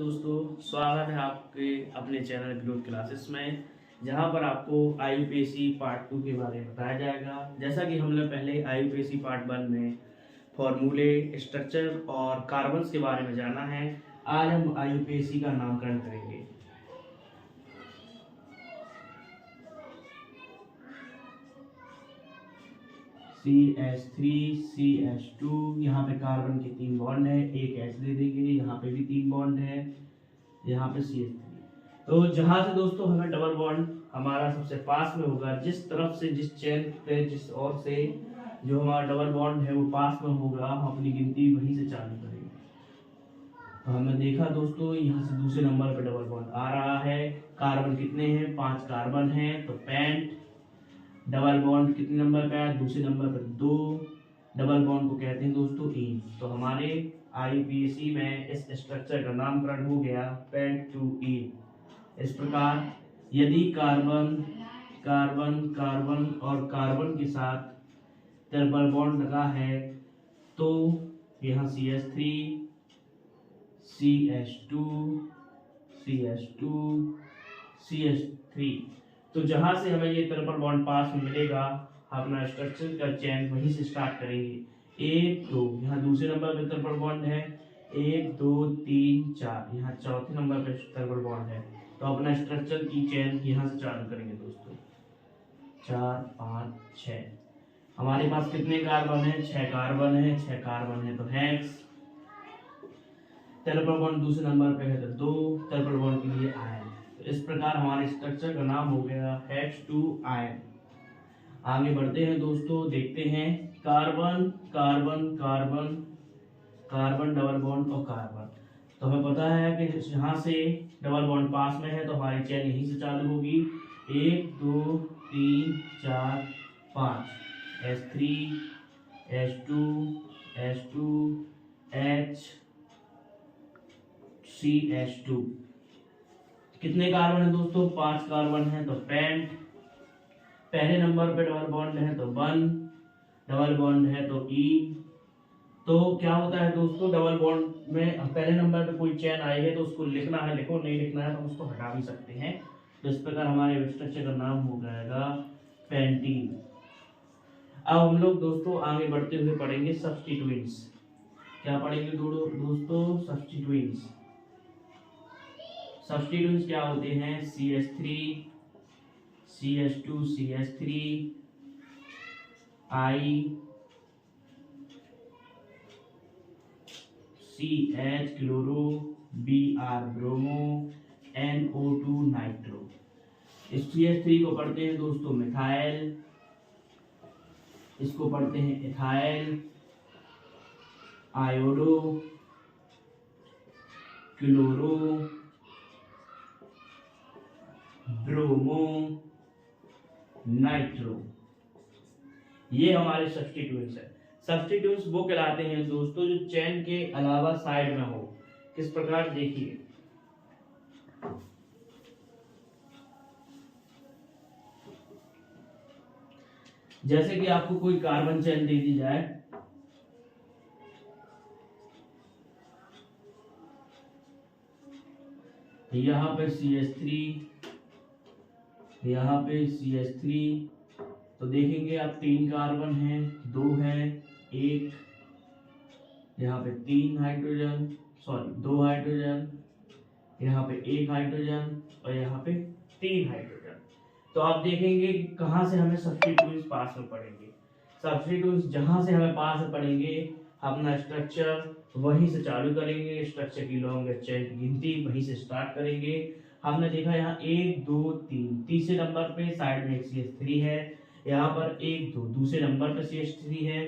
दोस्तों, स्वागत है आपके अपने चैनल ग्रोथ क्लासेस में, जहां पर आपको आईयूपीएसी पार्ट 2 के बारे में बताया जाएगा। जैसा कि हमने पहले आईयूपीएसी पार्ट 1 में फॉर्मूले, स्ट्रक्चर और कार्बन्स के बारे में जाना है, आज हम आईयूपीएसी का नामकरण करेंगे। CH3 CH2, यहाँ पे कार्बन के 3 बॉन्ड है, एक H दे देंगे, यहाँ पे भी 3 बॉन्ड है, यहाँ पे CH3। तो जहां से दोस्तों हमें डबल बॉन्ड हमारा सबसे पास में होगा, जिस तरफ से, जिस चेन पे, जिस ओर से जो हमारा डबल बॉन्ड है वो पास में होगा, हम अपनी गिनती वहीं से चालू करेंगे। तो हमने देखा दोस्तों, यहाँ से दूसरे नंबर पे डबल बॉन्ड आ रहा है। कार्बन कितने हैं? 5 कार्बन है, तो पेंट। डबल बॉन्ड कितने नंबर पे है? दूसरे नंबर पे 2। डबल बॉन्ड को कहते हैं दोस्तों ईन। तो हमारे आईयूपीएसी में इस स्ट्रक्चर का नामकरण हो गया पेंट टू ईन। इस प्रकार यदि कार्बन कार्बन कार्बन और कार्बन के साथ डबल बॉन्ड लगा है तो यहाँ CH3 CH2 CH2 CH3। तो जहां से हमें ये ट्रिपल बॉन्ड पास में मिलेगा, अपना स्ट्रक्चर का चेन वहीं से स्टार्ट करेंगे। 1 2, यहाँ दूसरे नंबर पे ट्रिपल बॉन्ड है, 1 2 3 4, यहाँ चौथे नंबर पे ट्रिपल बॉन्ड है। तो अपना स्ट्रक्चर की चेन यहाँ से चालू करेंगे दोस्तों। 4 5 6, हमारे पास कितने कार्बन है? 6 कार्बन है, 6 कार्बन है तो हेक्स। ट्रिपल बॉन्ड दूसरे नंबर पे है तो 2, ट्रिपल बॉन्ड के लिए आयन। तो इस प्रकार हमारे स्ट्रक्चर का नाम हो गया हेक्स 2 आयन। आगे बढ़ते हैं दोस्तों, देखते हैं carbon carbon carbon carbon double bond और कार्बन। तो हमें पता है कि यहाँ से डबल बॉन्ड पास में है तो हमारी चेन यहीं से चालू होगी। 1 2 3 4 5, H3 H2 H2 H CH2। कितने कार्बन है दोस्तों? 5 कार्बन है तो पेंट। पहले नंबर पे डबल बॉन्ड है तो 1, डबल बॉन्ड है तो E। तो क्या होता है दोस्तों, डबल बॉन्ड में पहले नंबर पे कोई चेन आई है तो उसको लिखना है, लिखो, नहीं लिखना है तो हम उसको हटा भी सकते हैं। तो इस प्रकार हमारे स्ट्रक्चर का नाम हो जाएगा पेंटीन। अब हम लोग दोस्तों आगे बढ़ते हुए पढ़ेंगे सब्स्टिट्यूएंट्स। क्या पढ़ेंगे दोस्तों? सब्स्टिट्यूएंट्स। सब्स्टिट्यूएंट्स क्या होते हैं? CH3 CH2 CH3 I CH chloro Br bromo NO2 nitro. इस CH3 को पढ़ते हैं दोस्तों मिथाइल, इसको पढ़ते हैं ethyl, iodo, chloro, bromo, nitro. ये हमारे सब्स्टिट्यूएंट्स है। सब्स्टिट्यूएंट्स वो कहलाते हैं दोस्तों जो चेन के अलावा साइड में हो। किस प्रकार? देखिए, जैसे कि आपको कोई कार्बन चेन दे दी जाए, यहाँ पे CH3, यहाँ पे CH3। तो देखेंगे आप 3 कार्बन है, 2 है, 1, यहाँ पे 3 हाइड्रोजन, सॉरी 2 हाइड्रोजन, यहाँ पे 1 हाइड्रोजन और यहाँ पे 3 हाइड्रोजन। तो आप देखेंगे कि कहाँ से हमें सब्स्टिट्यूएंट्स पास में पड़ेंगे। सब्स्टिट्यूएंट्स जहाँ से हमें पास में पड़ेंगे, अपना स्ट्रक्चर वहीं से चालू करेंगे। स्ट्रक्चर की लॉन्गेस्ट चेन की गिनती वहीं से स्टार्ट करेंगे। हमने देखा यहाँ 1 2 3, तीसरे नंबर पे साइड में एक CH3 है, यहाँ पर 1 2, दूसरे नंबर पे CH3 है।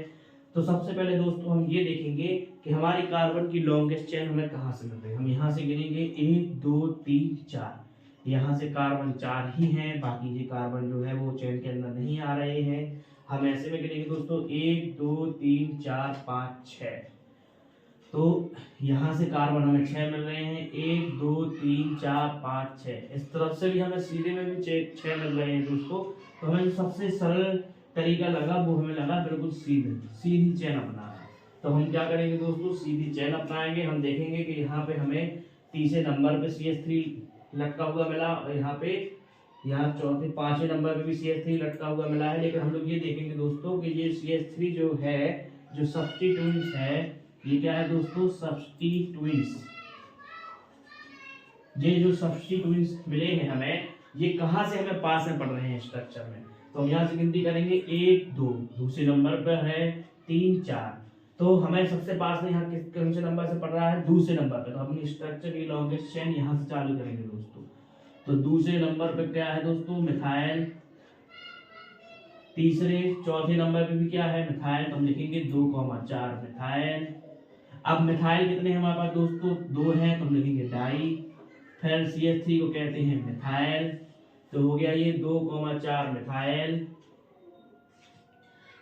तो सबसे पहले दोस्तों हम ये देखेंगे कि हमारी कार्बन की लॉन्गेस्ट चेन हमें कहाँ से मिल रही है। हम यहाँ से गिनेंगे 1 2 3 4, यहाँ से कार्बन 4 ही हैं, बाकी ये कार्बन जो है वो चेन के अंदर नहीं आ रहे हैं। हम ऐसे में गिनेंगे दोस्तों 1 2 3 4 5 6। तो यहाँ से कार्बन हमें 6 मिल रहे हैं, 1 2 3 4 5 6। इस तरफ से भी हमें सीधे में भी 6 मिल रहे हैं दोस्तों। तो हमें सबसे सरल तरीका लगा वो हमें लगा बिल्कुल सीधी चेन अपनाना। तो हम क्या करेंगे दोस्तों? सीधी चेन अपनाएंगे। हम देखेंगे कि यहाँ पे हमें तीसरे नंबर पे CH3 लटका हुआ मिला, और यहाँ चौथे पांचवें नंबर पे भी CH3 लटका हुआ मिला है। लेकिन हम लोग ये देखेंगे दोस्तों कि ये CH3 जो है, जो सब्स्टिट्यूएंट्स है, ये क्या है दोस्तों, सब्स्टिट्यूएंट्स। ये जो सब्स्टिट्यूएंट्स मिले हैं हमें, ये कहाँ से हमें पास में पड़ रहे हैं स्ट्रक्चर में। तो हम यहाँ से गिनती करेंगे 1 2, दूसरे नंबर पर है 3 4। तो हमें सबसे पास में यहाँ किस कौन से नंबर से पड़ रहा है, दूसरे नंबर पे। तो अपनी स्ट्रक्चर की लॉन्गेस्ट चेन यहाँ से चालू करेंगे दोस्तों। तो दूसरे नंबर पे क्या है दोस्तों, मिथाइल। तीसरे चौथे नंबर पे भी क्या है, मिथाइल। तो हम लिखेंगे 2,4 मिथाइल। अब मिथाइल कितने हैं हमारे पास दोस्तों, 2 हैं, तो हम लिखेंगे डाई। फिर CH3 को कहते हैं मिथाइल। तो हो गया ये 2,4 मिथाइल।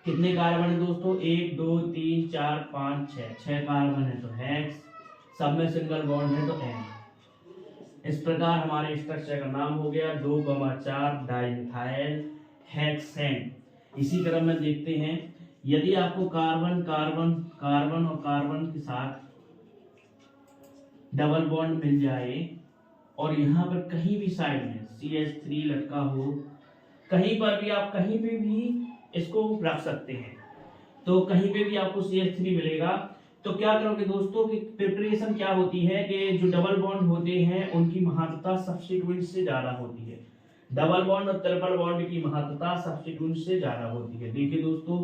कितने कार्बन है दोस्तों, 1 2 3 4 5 6 कार्बन है, तो हेक्स। सब में सिंगल बॉन्ड है तो एन। इस प्रकार हमारे स्ट्रक्चर का नाम हो गया 2,4 डाइमिथाइल हेक्सेन। इसी क्रम में देखते हैं, यदि आपको कार्बन कार्बन कार्बन और कार्बन के साथ डबल बॉन्ड मिल जाए और यहाँ पर कहीं भी साइड में CH3 लटका हो, कहीं पर भी आप कहीं पे भी इसको रख सकते हैं, तो कहीं पे भी आपको CH3 मिलेगा। तो क्या करोगे दोस्तों कि प्रिपरेशन क्या होती है कि जो डबल बॉन्ड होते हैं उनकी महत्ता सब्स्टिट्यूएंट से ज्यादा होती है। डबल बॉन्ड और ट्रिपल बॉन्ड की महत्ता सब्स्टिट्यूएंट से ज्यादा होती है। देखिए दोस्तों,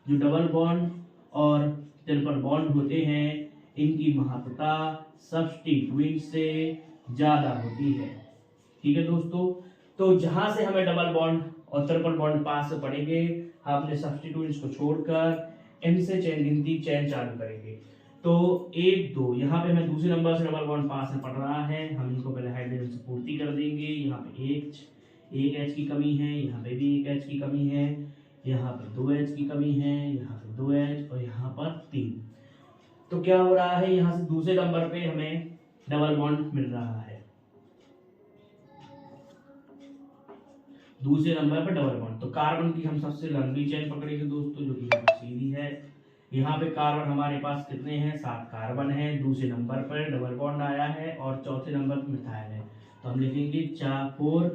जो डबल बॉन्ड और ट्रिपल बॉन्ड होते हैं इनकी महत्ता सब्स्टिट्यूएंट से ज्यादा होती है। ठीक है दोस्तों, तो जहां से हमें डबल बॉन्ड और ट्रिपल बॉन्ड पास से पड़ेंगे, हम अपने सब्स्टिट्यूएंट्स को छोड़कर इनसे गिनती चेन चालू करेंगे। तो 1 2, यहाँ पे हमें दूसरे नंबर से डबल बॉन्ड पास में पड़ रहा है, हम इनको पहले हाइड्रोजन से पूर्ति कर देंगे। यहाँ पे एक H की कमी है, यहाँ पे भी 1 H की कमी है, यहाँ पे 2 H की कमी है, यहाँ पे 2 H और यहाँ पर 3। तो क्या हो रहा है, यहाँ से दूसरे नंबर पे हमें डबल बॉन्ड मिल रहा है, दूसरे नंबर पर डबल बॉन्ड। तो कार्बन की हम सबसे लंबी चेन पकड़ेंगे दोस्तों, जो कि सीधी है। यहाँ पे कार्बन हमारे पास कितने हैं, 7 कार्बन है, दूसरे नंबर पर डबल बॉन्ड आया है और चौथे नंबर पर मिथाइल है। तो हम लिखेंगे 4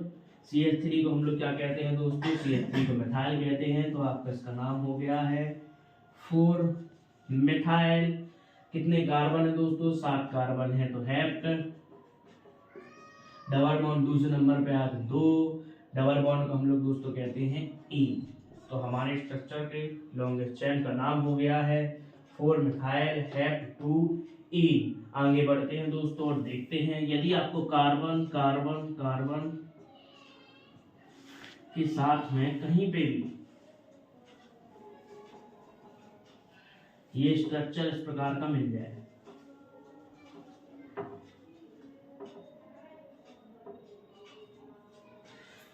CH3 को हम लोग क्या कहते हैं दोस्तों, CH3 को मिथाइल कहते हैं। तो आपका इसका नाम हो गया है 4 मिथाइल। कितने कार्बन है दोस्तों, 7 कार्बन है, तो हेप्ट। डबल बॉन्ड दूसरे नंबर पे आते 2, डबल बॉन्ड को हम लोग दोस्तों कहते हैं ईन। तो हमारे स्ट्रक्चर के लॉन्गेस्ट चेन का नाम हो गया है 4 मिथाइल हेप्ट 2 ईन। आगे बढ़ते हैं दोस्तों और देखते हैं, यदि आपको कार्बन कार्बन कार्बन के साथ में कहीं पे भी ये स्ट्रक्चर इस प्रकार का मिल जाए,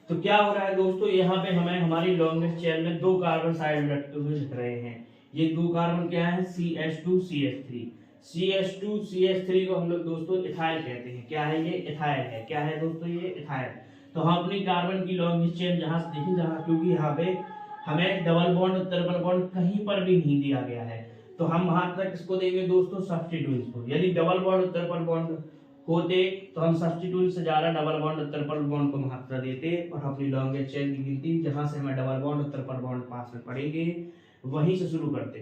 तो क्या हो रहा है दोस्तों, यहाँ पे हमें हमारी लॉन्गेस्ट चेन में 2 कार्बन साइड लटके हुए दिख रहे हैं। ये 2 कार्बन क्या है, CH2 CH3। CH2 CH3 को हम लोग दोस्तों इथाइल कहते हैं। क्या है ये, इथाइल है। क्या है दोस्तों, ये इथाइल। तो हम अपनी कार्बन की लॉन्गेस्ट चेन जहां से देखें, जहां क्योंकि यहाँ पे हमें डबल बॉन्ड और ट्रिपल बॉन्ड कहीं पर भी नहीं दिया गया है, तो हम वहां तक किसको देंगे दोस्तों, सब्स्टिट्यूएंट्स को। यदि डबल बॉन्ड और ट्रिपल बॉन्ड होते तो हम सब्स्टिट्यूएंट से ज्यादा डबल बॉन्ड और ट्रिपल बॉन्ड को महत्व देते और अपनी लॉन्गेस्ट चेन की गिनती जहां से हमें डबल बॉन्ड और ट्रिपल बॉन्ड पास में पड़ेंगे वहीं से शुरू करते।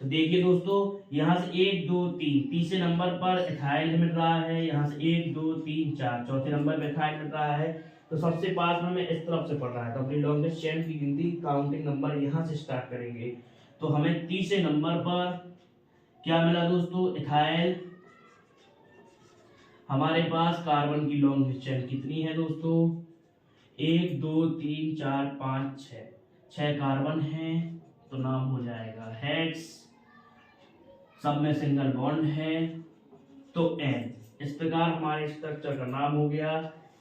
तो देखिए दोस्तों, यहाँ से 1 2 3 तीसरे नंबर पर इथाइल मिल रहा है, यहाँ से 1 2 3 4 चौथे नंबर पर इथाइल मिल रहा है। तो सबसे पास में हमें इस तरफ से पड़ रहा है, तो अपनी लॉन्गेस्ट चेन की गिनती काउंटिंग नंबर यहाँ से स्टार्ट करेंगे। तो हमें तीसरे नंबर पर क्या मिला दोस्तों, इथाइल। हमारे पास कार्बन की लॉन्गेस्ट चेन कितनी है दोस्तों, 1 2 3 4 5 6 कार्बन है, तो नाम हो जाएगा हेक्स। सब में सिंगल बॉन्ड है तो एन। इस प्रकार हमारे स्ट्रक्चर का नाम हो गया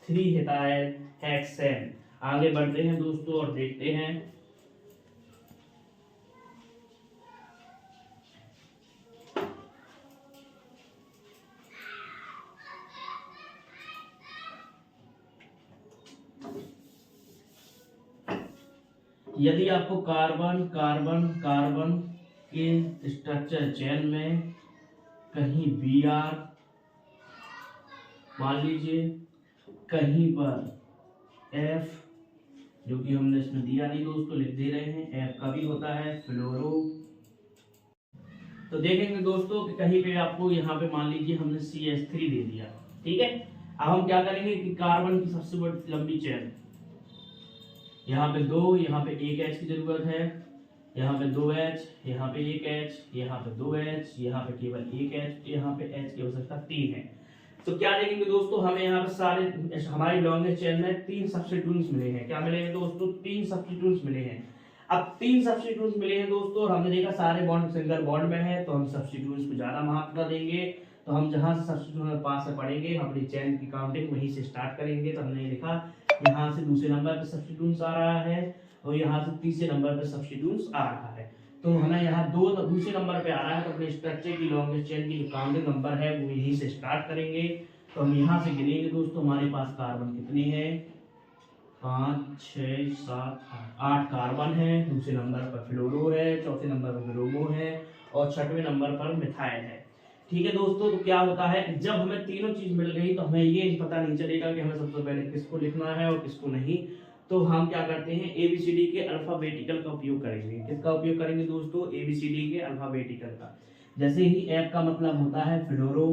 3 इथाइल हेक्सेन। आगे बढ़ते हैं दोस्तों और देखते हैं, यदि आपको कार्बन कार्बन कार्बन के स्ट्रक्चर चेन में कहीं Br मान लीजिए कहीं पर एफ, जो कि हमने इसमें दिया नहीं दोस्तों, लिख दे रहे हैं, एफ का भी होता है फ्लोरो। तो देखेंगे दोस्तों कि कहीं पे आपको यहाँ पे मान लीजिए हमने CH3 दे दिया, ठीक है। अब हम क्या करेंगे कि कार्बन की सबसे बड़ी लंबी चेन, यहाँ पे 2, यहाँ पे 1 H की जरूरत है, यहाँ पे 2 H, यहाँ पे 1 H, यहाँ पे 2 H, यहाँ पे केवल 1 H, यहाँ पे H की आवश्यकता 3 है। तो क्या देखेंगे दोस्तों, हमें यहाँ पे सारे हमारी लॉन्गेस्ट चेन में 3 सब्स्टिट्यूएंट्स मिले हैं। क्या मिले हैं दोस्तों? 3 सब्स्टिट्यूएंट्स मिले हैं। अब 3 सब्स्टिट्यूएंट्स मिले हैं दोस्तों और हमने देखा सारे बॉन्ड सिंगल बॉन्ड में है, तो हम सब्स्टिट्यूएंट्स को ज्यादा महत्व देंगे। तो हम जहां से सब्स्टिट्यूएंट पास से पढ़ेंगे, हम अपनी चेन की काउंटिंग वहीं से स्टार्ट करेंगे। तो हमने देखा यहाँ से दूसरे नंबर पे सब्स्टिट्यूएंट्स आ रहा है और यहाँ से तीसरे नंबर पे सब्स्टिट्यूएंट्स आ रहा है। तो हमें यहाँ दूसरे नंबर पे आ रहा है, तो अपने स्ट्रक्चर की लॉन्गेस्ट चेन की जो काउंटिंग नंबर है वो यहीं से स्टार्ट करेंगे। तो हम यहाँ से गिनेंगे दोस्तों, हमारे पास कार्बन कितनी है? 5, 6, 7, 8 कार्बन है। दूसरे नंबर पर फ्लोरो है, चौथे नंबर पर ब्रोमो है और छठवें नंबर पर मिथाइल है। ठीक है दोस्तों, तो क्या होता है जब हमें तीनों चीज मिल गई तो हमें ये पता नहीं चलेगा कि हमें सबसे पहले किसको लिखना है और किसको नहीं। तो हम क्या करते हैं, ABCD के अल्फाबेटिकल का उपयोग करेंगे। किसका उपयोग करेंगे दोस्तों? ABCD के अल्फाबेटिकल का। जैसे ही F का मतलब होता है फ्लोरो,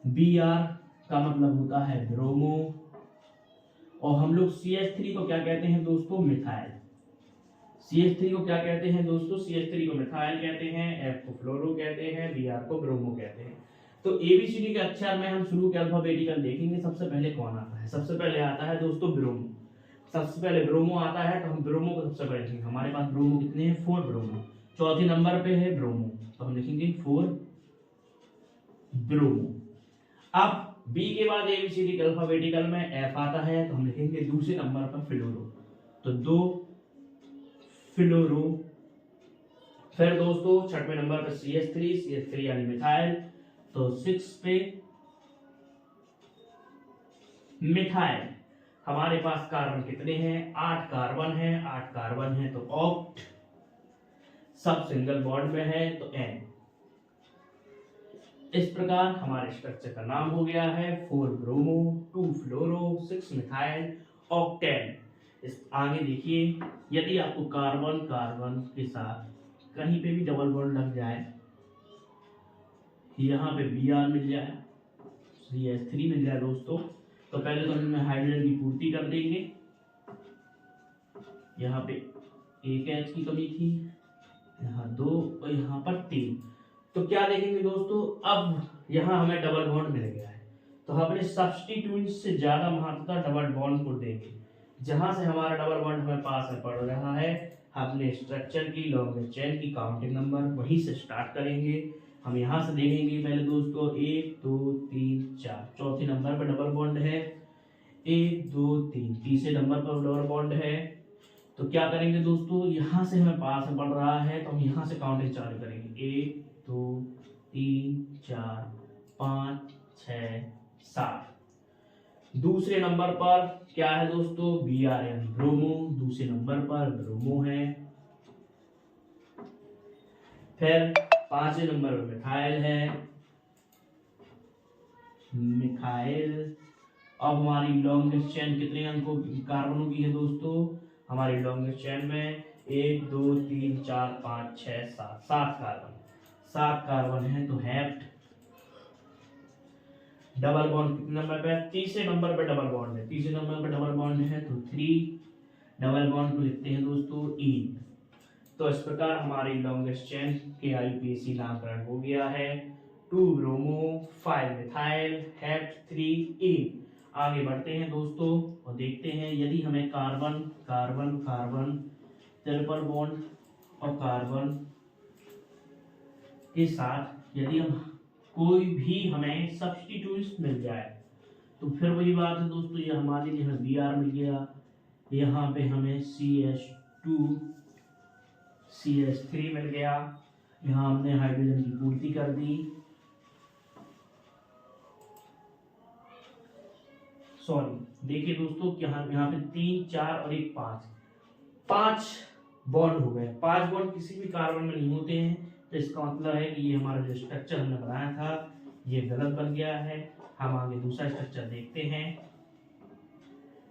BR का मतलब होता है ब्रोमो, और हम लोग CH3 को क्या कहते हैं दोस्तों? मिथाइल। CH3 को क्या कहते हैं दोस्तों? CH3 को मिथाइल कहते हैं, F को फ्लोरो कहते हैं, BR को ब्रोमो कहते हैं। तो ABCD के अक्षर में हम शुरू के अल्फाबेटिकल देखेंगे। सबसे पहले कौन आता है? सबसे पहले आता है दोस्तों ब्रोमो। सबसे पहले ब्रोमो आता है, तो हम ब्रोमो को सबसे पहले लिखेंगे। हमारे पास ब्रोमो कितने हैं? 4 ब्रोमो। चौथे नंबर पे है ब्रोमो, तो हम लिखेंगे 4 ब्रोमो। अब B के बाद ABCD के अल्फाबेटिकल में F आता है, तो हम लिखेंगे दूसरे नंबर पर फ्लोरो, तो 2 फ्लोरो। फिर दोस्तों छठवें नंबर पर CH3 यानी मिथाइल, तो 6 पे मिथाइल। हमारे पास कार्बन कितने हैं? 8 कार्बन है। 8 कार्बन है तो ऑक्ट, सब सिंगल बॉन्ड में है तो N। इस प्रकार हमारे स्ट्रक्चर का नाम हो गया है 4 ब्रोमो, 2 फ्लोरो, 6 मिथाइल, ऑक्टेन। इस आगे देखिए, यदि आपको कार्बन कार्बन के साथ कहीं पे भी डबल बॉन्ड लग जाए, यहाँ पे Br मिल जाए, CH3 मिल जाए दोस्तों, तो पहले तो हम हाइड्रोजन की पूर्ति कर देंगे। यहाँ पे 1 H की कमी थी, यहाँ 2 और यहाँ पर 3। तो क्या देखेंगे दोस्तों, अब यहाँ हमें डबल बॉन्ड मिल गया है, तो हम अपने सब्स्टिट्यूएंट से ज्यादा महत्वता डबल बॉन्ड को देंगे। जहां से हमारा डबल बॉन्ड हमें पास में पड़ रहा है, अपने स्ट्रक्चर की लॉन्गेस्ट चेन की काउंटिंग नंबर वहीं से स्टार्ट करेंगे। हम यहाँ से देखेंगे पहले दोस्तों 1, 2, 3, 4। चौथे नंबर पर डबल बॉन्ड है, 1, 2, 3। तीसरे नंबर पर डबल बॉन्ड है। तो क्या करेंगे दोस्तों, यहाँ से हमें पास में पड़ रहा है, तो हम यहाँ से काउंटिंग चालू करेंगे। 1, 2, 3, 4, 5, 6, 7। दूसरे नंबर पर क्या है दोस्तों? Br bromo. दूसरे नंबर पर ब्रोमो है। फिर पांचवें नंबर पर मिथाइल है, मिथाइल। अब हमारी लॉन्गेस्ट चेन कितने अंकों कार्बनों की है दोस्तों? हमारी लॉन्गेस्ट चेन में 1, 2, 3, 4, 5, 6, 7, 7 कार्बन। 7 कार्बन है तो हेप्ट। डबल बॉन्ड कितने नंबर पे? तीसरे नंबर पे डबल बॉन्ड है। तीसरे नंबर पे डबल बॉन्ड है तो 3। डबल बॉन्ड को लिखते हैं दोस्तों ईन। तो इस प्रकार हमारी लॉन्गेस्ट चेन के IUPAC नामकरण हो गया है 2 ब्रोमो, 5 मिथाइल, हेप्ट, 3 ईन। आगे बढ़ते हैं दोस्तों और देखते हैं, यदि हमें carbon carbon carbon triple bond और कार्बन के साथ यदि हम कोई भी हमें सब्स्टिट्यूट्स मिल जाए, तो फिर वही बात है दोस्तों, ये हमारे लिए हमें Br मिल गया, यहाँ पे हमें CH2 CH3 मिल गया, यहाँ हमने हाइड्रोजन की पूर्ति कर दी। सॉरी, देखिए दोस्तों यहाँ पे 3, 4 और 1 5 बॉन्ड हो गए। 5 बॉन्ड किसी भी कार्बन में नहीं होते हैं, तो इसका मतलब है कि ये हमारा जो स्ट्रक्चर हमने बनाया था ये गलत बन गया है। हम आगे दूसरा स्ट्रक्चर देखते हैं।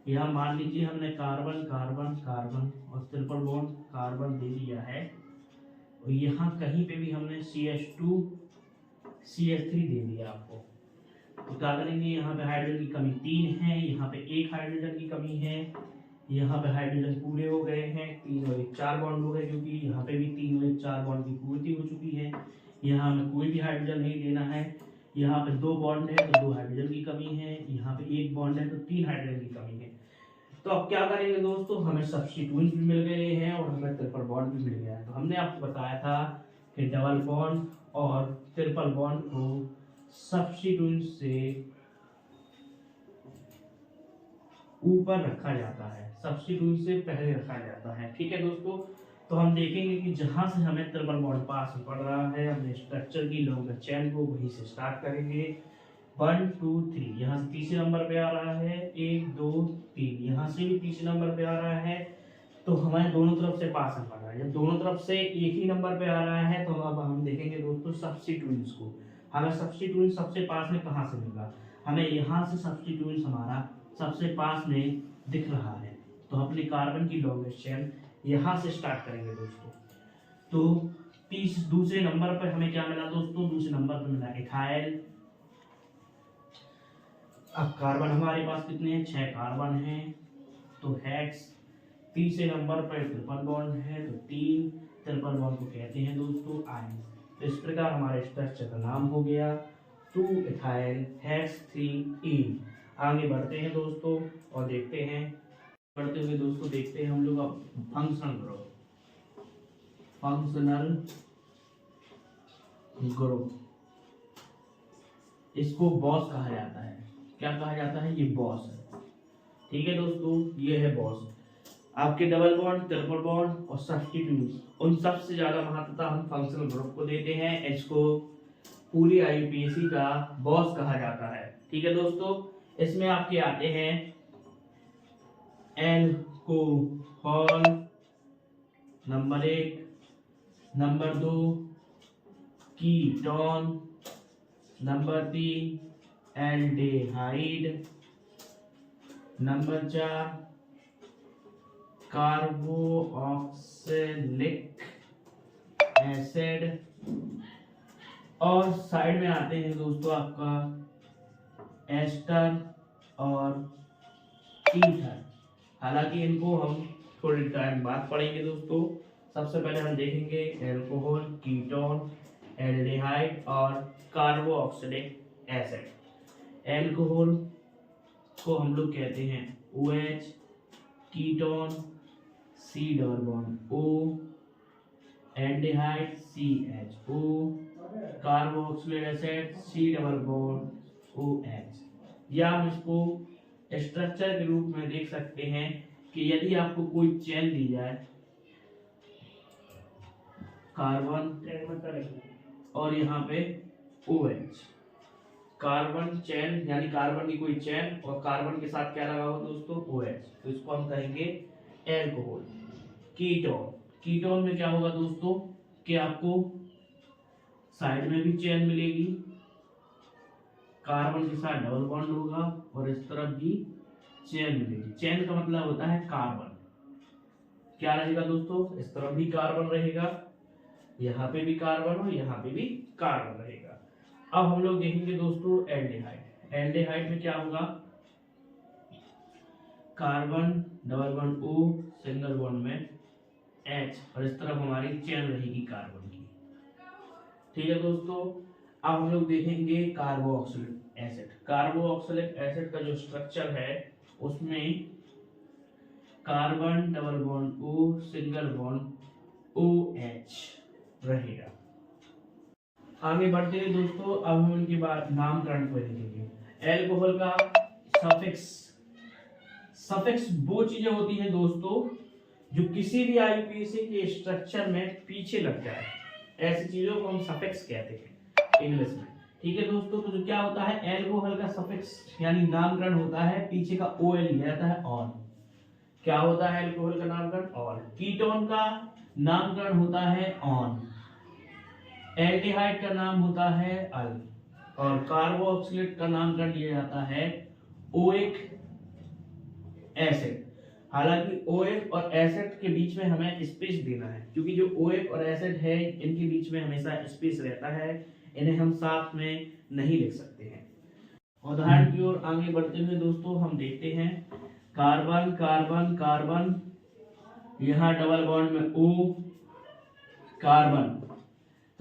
यहाँ मान लीजिए हमने कार्बन कार्बन कार्बन और ट्रिपल बॉन्ड कार्बन दे दिया है, और यहाँ कहीं पे भी हमने CH2 CH3 दे दिया आपको। तो क्या करेंगे, यहाँ पे हाइड्रोजन की कमी 3 है, यहाँ पे 1 हाइड्रोजन की कमी है, यहाँ पे हाइड्रोजन पूरे हो गए हैं, 3 और 1 4 बॉन्ड हो गए, क्योंकि यहाँ पे भी 3 और 1 4 बॉन्ड की पूर्ति हो चुकी है। यहाँ हमें कोई भी हाइड्रोजन नहीं लेना है। यहाँ पे 2 बॉन्ड है तो 2 हाइड्रोजन की कमी है, यहाँ पे 1 बॉन्ड है तो 3 हाइड्रोजन की कमी है। तो अब क्या करेंगे दोस्तों, हमें सब्स्टिट्यूएंट्स भी मिल गए हैं और हमें ट्रिपल बॉन्ड भी मिल गया है। तो हमने आपको बताया था कि डबल बॉन्ड और ट्रिपल बॉन्ड को सब्स्टिट्यूएंट से ऊपर रखा जाता है, सब्स्टिट्यूएंट से पहले रखा जाता है। ठीक है दोस्तों, तो हम देखेंगे कि जहां से हमें ट्रिपल बॉन्ड पास पड़ रहा है, हमने स्ट्रक्चर की लॉन्गर चेन को वहीं से स्टार्ट करेंगे। 1 2 3 यहाँ से तीसरे नंबर पे आ रहा है, 1 2 3 यहाँ से भी तीसरे नंबर पे आ रहा है। तो हमें दोनों तरफ से पास पड़ रहा है। जब दोनों तरफ से एक ही नंबर पे आ रहा है तो अब हम देखेंगे दोस्तों सब्स्टिट्यूएंट्स को। हमें सब्स्टिट्यूएंट सबसे पास में कहाँ से मिला, हमें यहाँ से सब्स्टिट्यूएंट हमारा सबसे पास में दिख रहा है। तो अपने कार्बन की लॉन्गेस्ट चेन यहाँ से स्टार्ट करेंगे दोस्तों। तो दूसरे नंबर पर हमें क्या मिला दोस्तों, दूसरे नंबर पर मिला इथाइल। अब कार्बन हमारे पास कितने हैं, 6 कार्बन हैं, तो हेक्स। तीसरे नंबर पर ट्रिपल बॉन्ड है, तो 3 ट्रिपल बॉन्ड को कहते हैं दोस्तों आयन। तो इस प्रकार हमारे स्ट्रक्चर का नाम हो गया 2 इथाइल हेक्स 3 ईन। आगे बढ़ते हैं दोस्तों और देखते हैं, बढ़ते हुए दोस्तों देखते हैं हम लोग अब फंक्शनल ग्रुप। फंक्शनल ग्रुप, इसको बॉस कहा जाता है। क्या कहा जाता है, ये बॉस है। ठीक है दोस्तों, ये है बॉस। आपके डबल बॉन्ड ट्रिपल बॉन्ड और सब्स्टिट्यूट्स, उन सबसे ज्यादा महत्वता हम फंक्शनल ग्रुप को देते हैं। इसको पूरी IUPAC का बॉस कहा जाता है। ठीक है दोस्तों, इसमें आपके आते हैं alcohol number 1, number 2 ketone, number 3 aldehyde, number 4 carboxylic acid, और साइड में आते हैं दोस्तों आपका एस्टर और ईथर। हालांकि इनको हम थोड़े टाइम बाद पढ़ेंगे दोस्तों। सबसे पहले हम देखेंगे एल्कोहल, कीटोन, एल्डिहाइड और कार्बोक्सिलिक एसिड। एल्कोहल को हम लोग कहते हैं OH, ketone C double bond O, aldehyde CHO, carboxylic acid C double bond OH। या हम इसको स्ट्रक्चर के रूप में देख सकते हैं कि यदि आपको कोई चेन दी जाए, कार्बन और यहाँ पे OH, कार्बन चेन यानी कार्बन की कोई चेन और कार्बन के साथ क्या लगा हुआ दोस्तों, OH, तो इसको हम कहेंगे एल्कोहल। कीटोन, कीटोन में क्या होगा दोस्तों कि आपको साइड में भी चेन मिलेगी, कार्बन के साथ डबल बॉन्ड होगा और इस तरफ भी चेन मिलेगी। चेन का मतलब होता है कार्बन। क्या रहेगा दोस्तों, इस तरफ भी कार्बन रहेगा, यहाँ पे भी कार्बन और यहाँ पे भी कार्बन रहेगा। अब हम लोग देखेंगे दोस्तों एल्डिहाइड। एल्डिहाइड में क्या होगा, carbon double bond O, single bond में H, और इस तरफ हमारी चेन रहेगी कार्बन की। ठीक है दोस्तों, अब हम लोग देखेंगे कार्बोक्सिलिक एसिड। कार्बोक्सिलिक एसिड का जो स्ट्रक्चर है उसमें carbon double bond O, single bond OH रहेगा। आगे बढ़ते हैं दोस्तों, अब हम इनके बाद नामकरण को देखेंगे। एल्कोहल का सफिक्स, सफिक्स वो चीजें होती हैं दोस्तों जो किसी भी IUPAC के स्ट्रक्चर में पीछे लग जाए, ऐसी चीजों को हम सफिक्स कहते हैं इंग्लिश में। ठीक है दोस्तों, तो जो क्या होता है, एल्कोहल का सफिक्स यानी नामकरण होता है, पीछे का OL लिया जाता है ऑन। क्या होता है एल्कोहल का नामकरण, ऑन। कीटोन का नामकरण होता है ऑन। एल्डिहाइड का नाम होता है अल, और कार्बोक्सिलेट का नामकरण दिया जाता है ओइक एसिड। हालांकि OH और एसिड के बीच में हमें स्पेस देना है, क्योंकि जो OH और एसिड है इनके बीच में हमेशा स्पेस रहता है, इन्हें हम साथ में नहीं लिख सकते हैं। उदाहरण की ओर आगे बढ़ते हुए दोस्तों हम देखते हैं कार्बन कार्बन कार्बन, यहाँ डबल बॉन्ड में O कार्बन।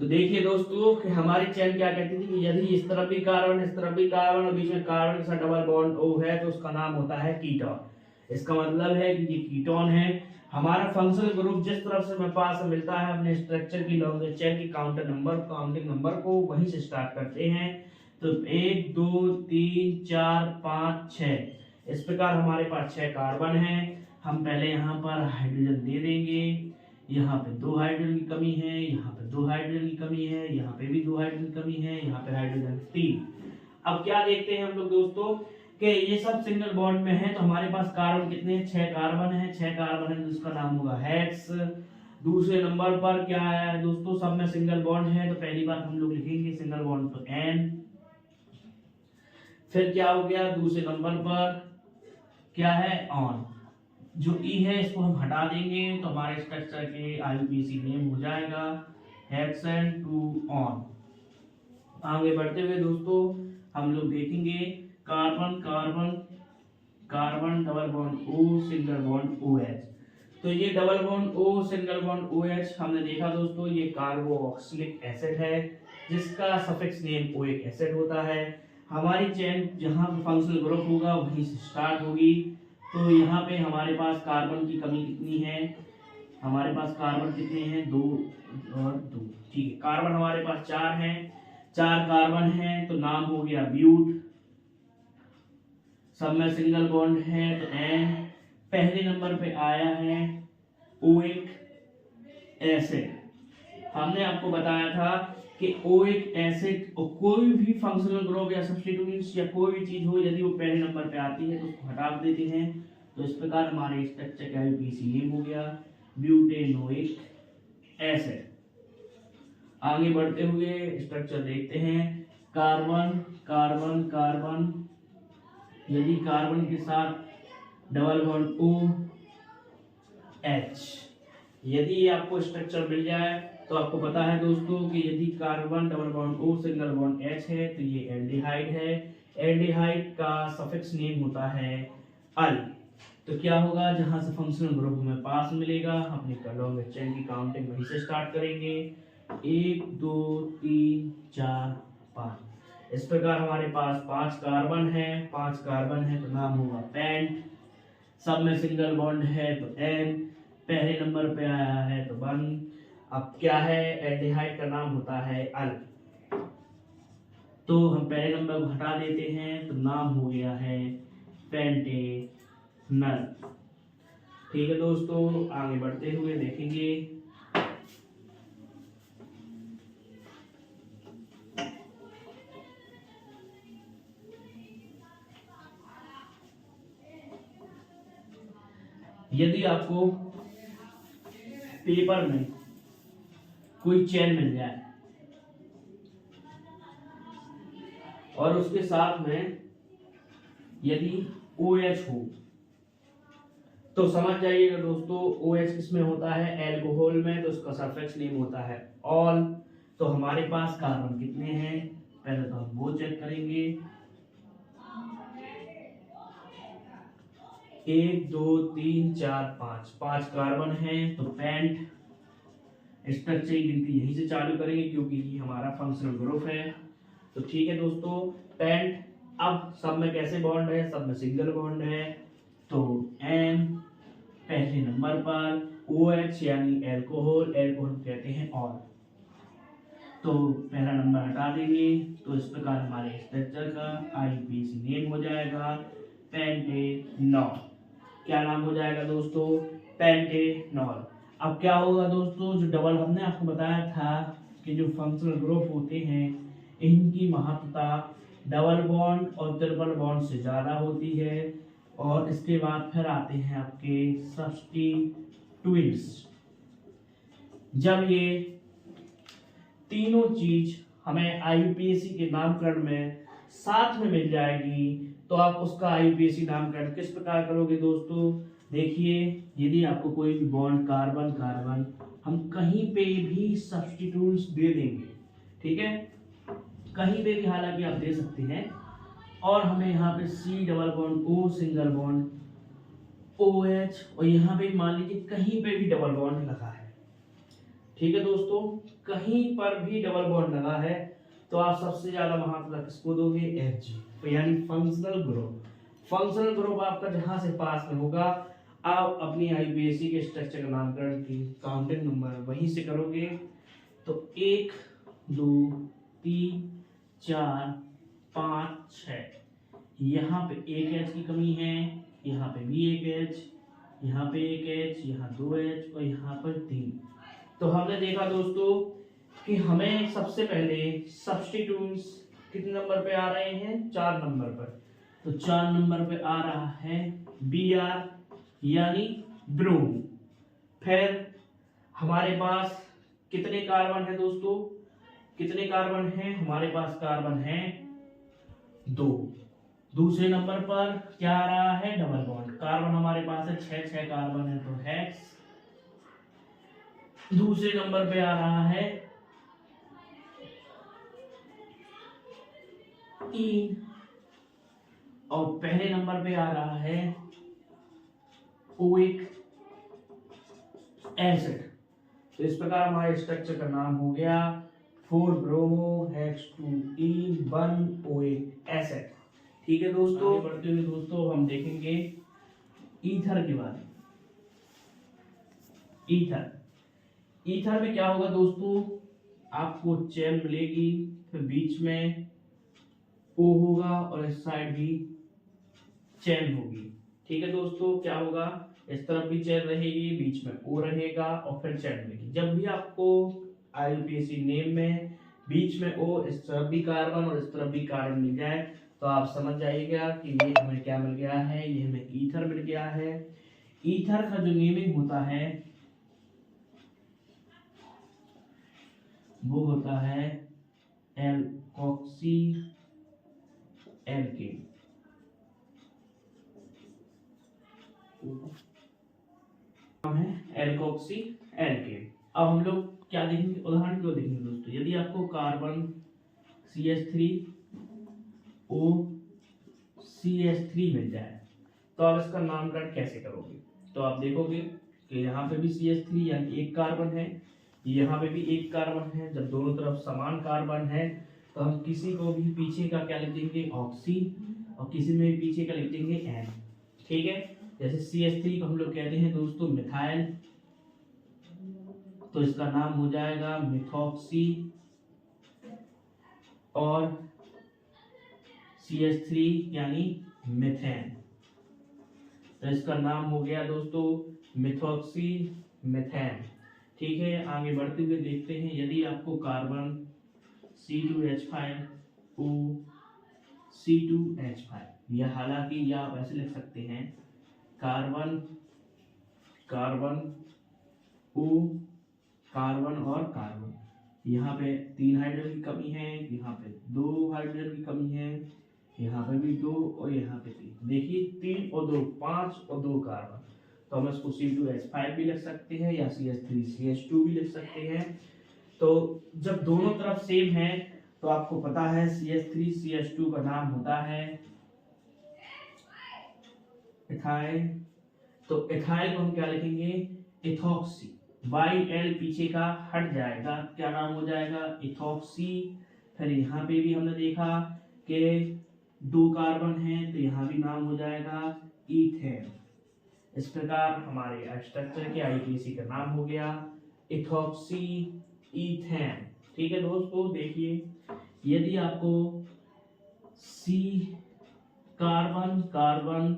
तो देखिए दोस्तों कि हमारी चेन क्या कहती थी कि यदि इस तरफ भी कार्बन इस तरफ भी कार्बन और बीच में कार्बन के साथ डबल बॉन्ड O है तो उसका नाम होता है कीटोन। इसका मतलब है कि ये कीटोन है। हमारा फंक्शनल ग्रुप जिस तरफ से हमें पास मिलता है अपने स्ट्रक्चर की लॉन्ग चेन की काउंटिंग नंबर को वहीं से स्टार्ट करते हैं। तो 1 2 3 4 5 6 इस प्रकार हमारे पास 6 कार्बन है। हम पहले यहाँ पर हाइड्रोजन दे देंगे, यहाँ पे 2 हाइड्रोजन की कमी है, यहाँ पे 2 हाइड्रोजन की कमी है, यहाँ पे भी 2 हाइड्रोजन की कमी है, यहाँ पे हाइड्रोजन 3। अब क्या देखते हैं हम लोग दोस्तों कि ये सब सिंगल बॉन्ड में है, तो हमारे पास कार्बन कितने हैं? 6 कार्बन है। 6 कार्बन है तो इसका नाम होगा हेक्स। दूसरे नंबर पर क्या है दोस्तों? सब में सिंगल बॉन्ड है, तो पहली बात हम लोग लिखेंगे सिंगल बॉन्ड तो N। फिर क्या हो गया? दूसरे नंबर पर क्या है? ऑन। जो E है इसको हम हटा देंगे तो हमारे स्ट्रक्चर के IUPAC नेम हो जाएगा हेक्सेन 2 ऑन। आगे बढ़ते हुए दोस्तों हम लोग देखेंगे carbon carbon carbon double bond O single bond OH। तो ये double bond O single bond OH हमने देखा दोस्तों, ये कार्बोक्सिलिक एसिड है जिसका सफिक्स नेम ओइक एसिड होता है। हमारी चेन जहां पे फंक्शनल ग्रुप होगा वहीं से स्टार्ट होगी। तो यहाँ पे हमारे पास कार्बन की कमी कितनी है? हमारे पास कार्बन कितने हैं? 2 और 2। ठीक है, कार्बन हमारे पास 4 हैं। 4 कार्बन हैं तो नाम हो गया ब्यूट। सब में सिंगल बॉन्ड है तो N। पहले नंबर पे आया है ओइक एसिड। हमने आपको बताया था कि ओइक एसिड और कोई भी फंक्शनल ग्रुप या सब्स्टिट्यूएंट्स या कोई भी चीज हो यदि वो पहले नंबर पे आती है तो उसको हटा देते हैं। तो इस प्रकार हमारे स्ट्रक्चर का IUPAC नेम हो गया ब्यूटेनोइक एसिड। आगे बढ़ते हुए स्ट्रक्चर देखते हैं कार्बन कार्बन कार्बन, यदि कार्बन के साथ डबल बॉन्ड OH। यदि आपको स्ट्रक्चर मिल जाए तो आपको पता है दोस्तों कि यदि carbon double bond O single bond H है तो ये एल्डिहाइड है। एल्डिहाइड का सफिक्स नेम होता है अल। तो क्या होगा? जहां से फंक्शनल ग्रुप हमें पास मिलेगा अपनी लॉन्ग चेन की काउंटिंग वहीं से स्टार्ट करेंगे। 1 2 3 4 5। इस प्रकार हमारे पास 5 कार्बन है। 5 कार्बन है तो नाम होगा पेंट। सब में सिंगल बॉन्ड है तो N। पहले नंबर पे आया है तो 1। अब क्या है? एल्डिहाइड का नाम होता है अल। तो हम पहले नंबर को हटा देते हैं तो नाम हो गया है पेंटेनल। ठीक है दोस्तों, आगे बढ़ते हुए देखेंगे यदि आपको पेपर में कोई चेन मिल जाए और उसके साथ में यदि OH हो तो समझ जाइएगा दोस्तों OH किसमें होता है? एल्कोहल में। तो उसका सफिक्स नेम होता है ऑल। तो हमारे पास कार्बन कितने हैं पहले तो हम वो चेक करेंगे। 1 2 3 4 5। 5 कार्बन है तो पेंट। स्ट्रक्चर की गिनती यहीं से चालू करेंगे क्योंकि ये हमारा फंक्शनल ग्रुप है। तो ठीक है दोस्तों, पेंट। अब सब में कैसे बॉन्ड है? सब में सिंगल बॉन्ड है तो N। पहले नंबर पर OH यानी एल्कोहल। एल्कोहल कहते हैं ऑल। तो पहला नंबर हटा देंगे तो इस प्रकार हमारे स्ट्रक्चर का IUPAC नेम हो जाएगा पेंटेनॉल। क्या नाम हो जाएगा दोस्तों? पेंटेनॉल। अब क्या होगा दोस्तों? जो डबल हमने आपको बताया था कि जो फंक्शनल ग्रुप होते हैं इनकी महत्ता डबल बॉन्ड और ट्रिपल बॉन्ड से ज्यादा होती है। और इसके बाद फिर आते हैं आपके सब्स्टिट्यूएंट्स। जब ये तीनों चीज हमें आईयूपीएसी के नामकरण में साथ में मिल जाएगी, तो आप उसका आईयूपीएसी नामकरण किस प्रकार करोगे दोस्तों? देखिए, यदि आपको कोई भी बॉन्ड कार्बन कार्बन हम कहीं पे भी सब्स्टिट्यूट्स दे देंगे, ठीक है, कहीं पे भी हालांकि आप दे सकते हैं, और हमें यहाँ पे C double bond O single bond OH, और यहाँ पे मान लीजिए कहीं पे भी डबल बॉन्ड लगा है, ठीक है दोस्तों, कहीं पर भी डबल बॉन्ड लगा है, तो आप सबसे ज्यादा महत्व किसको दोगे? Fg, तो यानी फंक्शनल ग्रुप। फंक्शनल ग्रुप आपका जहां से पास में होगा, आप अपनी आईयूपीएसी के स्ट्रक्चर का नामकरण की काउंटिंग नंबर वहीं से करोगे। तो 1 2 3 4 5 6, यहाँ पे एक H की कमी है, यहाँ पे भी एक H, यहाँ पे एक H, यहाँ 2 H और यहाँ पर 3। तो हमने देखा दोस्तों कि हमें सबसे पहले सब्स्टिट्यूट्स कितने नंबर पे आ रहे हैं? 4 नंबर पर। तो 4 नंबर पे आ रहा है Br यानी ब्रोमो। फिर हमारे पास कितने कार्बन है दोस्तों? कितने कार्बन हैं हमारे पास? कार्बन है 2। दूसरे नंबर पर क्या आ रहा है? Double bond. कार्बन हमारे पास है 6 कार्बन है, तो हेक्स। दूसरे नंबर पे आ रहा है ईन, और पहले नंबर पे आ रहा है ओइक एसिड। तो इस प्रकार हमारे स्ट्रक्चर का नाम हो गया 4 ब्रोमो हेक्स 2 ईन 1 ओइक एसिड। ठीक है दोस्तों, बढ़ते हुए दोस्तों हम देखेंगे ईथर के बारे में। ईथर में क्या होगा दोस्तों? आपको चेन मिलेगी, फिर बीच में O होगा और इस साइड भी चेन होगी। ठीक है दोस्तों, क्या होगा? इस तरफ भी चेन रहेगी, बीच में O रहेगा और फिर चेन मिलेगी। जब भी आपको आईयूपीएसी नेम में बीच में O, इस तरफ भी कार्बन और इस तरफ भी कार्बन मिल जाए, तो आप समझ जाइएगा कि ये हमें क्या मिल गया है, ये हमें ईथर मिल गया है। ईथर का जो नेमिंग होता है वो होता है एल्कोक्सी एल्केन। Alkoxy alkene. अब हम लोग क्या देखेंगे? उदाहरण क्यों देखेंगे दोस्तों? यदि आपको कार्बन CH3O CH3 मिल जाए, तो आप इसका नामकरण कैसे करोगे? तो आप देखोगे कि यहाँ पे भी CH3 यानी एक कार्बन है, यहाँ पे भी एक कार्बन है। जब दोनों तरफ समान कार्बन है, तो हम किसी को भी पीछे का क्या लिख देंगे? ऑक्सी, और किसी में भी पीछे का लिख देंगे एन। ठीक है, जैसे CH3 को हम लोग कहते हैं दोस्तों मिथाइल, तो इसका नाम हो जाएगा मिथॉक्सी, और CH3 यानी मीथेन, तो इसका नाम हो गया दोस्तों मिथॉक्सी मीथेन। ठीक है, आगे बढ़ते हुए देखते हैं। यदि आपको कार्बन C2H5O C2H5, या हालांकि या आप ऐसे लिख सकते हैं कार्बन कार्बन O कार्बन और कार्बन, यहाँ पे 3 हाइड्रोजन की कमी है, यहाँ पे 2 हाइड्रोजन की कमी है, यहाँ पे भी 2 और यहाँ पे 3। देखिए 3 और 2 5 और 2 कार्बन, तो हम इसको C2H5 भी लिख सकते हैं या CH3CH2 भी लिख सकते हैं। तो जब दोनों तरफ सेम है, तो आपको पता है CH3CH2 का नाम होता है इथाइल। तो इथाइल को हम क्या लिखेंगे? इथॉक्सी। YL पीछे का हट जाएगा, क्या नाम हो जाएगा? इथॉक्सी। फिर यहाँ पे भी हमने देखा कि 2 कार्बन है, तो यहाँ भी नाम हो जाएगा ईथेन। इस प्रकार हमारे स्ट्रक्चर के आईयूपीएसी का नाम हो गया इथॉक्सी ईथेन। ठीक है दोस्तों, देखिए यदि आपको C कार्बन कार्बन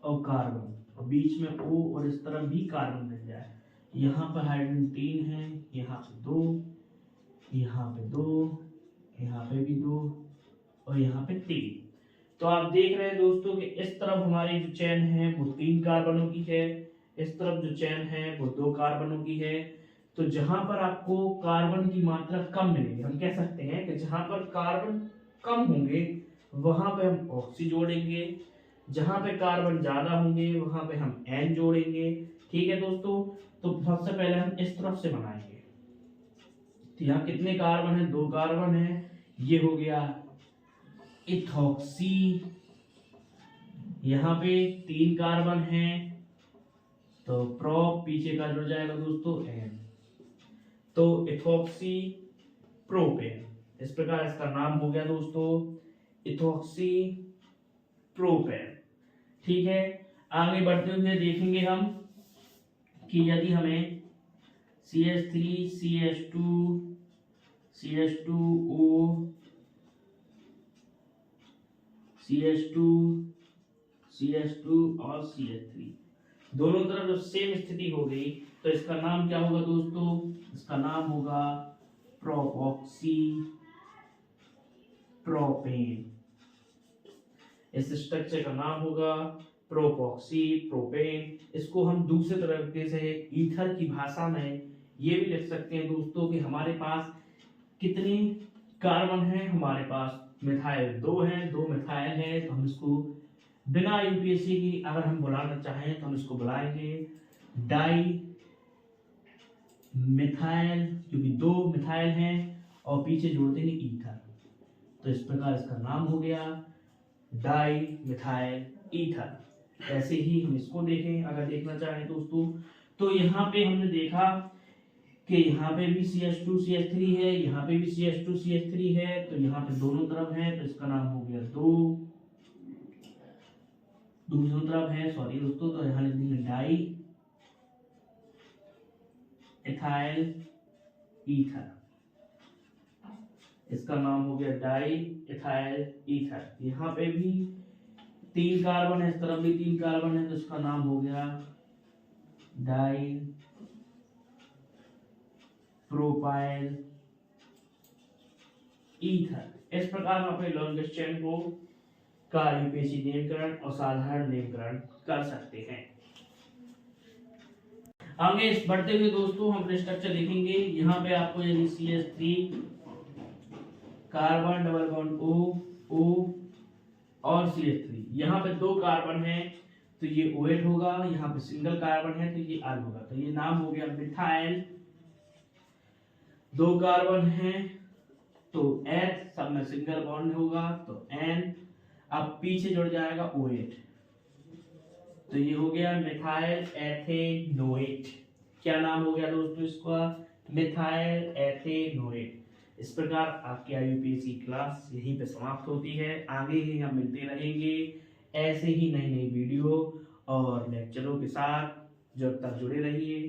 और कार्बन और बीच में O और इस तरफ भी कार्बन मिल जाए, यहाँ पर हाइड्रोजन 3 है, यहाँ पे 2, यहाँ पे 2, यहाँ पे भी 2 और यहाँ पे 3। तो आप देख रहे हैं दोस्तों कि इस तरफ हमारी जो चेन है वो 3 कार्बनों की है, इस तरफ जो चेन है वो 2 कार्बनों की है। तो जहां पर आपको कार्बन की मात्रा कम मिलेगी, हम कह सकते हैं कि जहां पर कार्बन कम होंगे वहां पे हम ऑक्सी जोड़ेंगे, जहां पे कार्बन ज्यादा होंगे वहां पे हम एन जोड़ेंगे। ठीक है दोस्तों, तो सबसे पहले हम इस तरफ से बनाएंगे। तो यहाँ कितने कार्बन है? 2 कार्बन है। ये हो गया इथॉक्सी। यहाँ पे 3 कार्बन है, तो प्रो पीछे का जुड़ जाएगा दोस्तों एन, तो इथॉक्सी प्रोपेन। इस प्रकार इसका नाम हो गया दोस्तों इथॉक्सी प्रोपेन। ठीक है, आगे बढ़ते हुए देखेंगे हम कि यदि हमें CH3 CH2 CH2O CH2 CH2 और CH3 दोनों तरफ जब सेम स्थिति हो गई तो इसका नाम क्या होगा दोस्तों? इसका नाम होगा प्रोपॉक्सी प्रोपेन। इस स्ट्रक्चर का नाम होगा प्रोपॉक्सी प्रोपेन। इसको हम दूसरे तरीके से ईथर की भाषा में ये भी लिख सकते हैं दोस्तों कि हमारे पास कितने कार्बन हैं? हमारे पास मिथाइल 2 हैं, 2 मिथाइल है, तो हम इसको बिना यूपीएससी की अगर हम बुलाना चाहें तो हम इसको बुलाएंगे डाई मिथाइल, क्योंकि 2 मिथाइल हैं और पीछे जोड़ देंगे ईथर। तो इस प्रकार इसका नाम हो गया डाई मिथाइल ईथर। ऐसे ही हम इसको देखें, अगर देखना चाहें दोस्तों, तो यहाँ पे हमने देखा कि यहाँ पे भी CH2 CH3 है, यहाँ पे भी CH2 CH3 है, तो यहाँ पे दोनों तरफ है, तो इसका नाम हो गया दूसरी तरफ है, सॉरी दोस्तों, तो यहाँ लिख देंगे डाई इथाइल ईथर। इसका नाम हो गया डाई इथाइल ईथर। यहाँ पे भी 3 कार्बन है, इस तरफ भी 3 कार्बन है, तो इसका नाम हो गया डाई प्रोपाइल ईथर। इस प्रकार हम अपने लॉन्गेस्ट चेन को का यूपीएससी नामकरण और साधारण नामकरण कर सकते हैं। आगे बढ़ते हुए दोस्तों हम अपने स्ट्रक्चर देखेंगे। यहाँ पे आपको यदि CH3 carbon double bond O और CH3, यहाँ पे 2 कार्बन है तो ये OH होगा, यहाँ पे सिंगल कार्बन है तो ये R होगा, तो ये नाम हो गया मिथाइल। 2 कार्बन है तो H, सब में सिंगल बॉन्ड होगा तो N, अब पीछे जुड़ जाएगा OH, तो ये हो गया मिथाइल एथेनोएट। क्या नाम हो गया दोस्तों इसका? Methyl ethanoate. इस प्रकार आपकी यूपीएससी क्लास यहीं पे समाप्त होती है। आगे ही हम मिलते रहेंगे ऐसे ही नई नई वीडियो और लेक्चरों के साथ। जब तक जुड़े रहिए।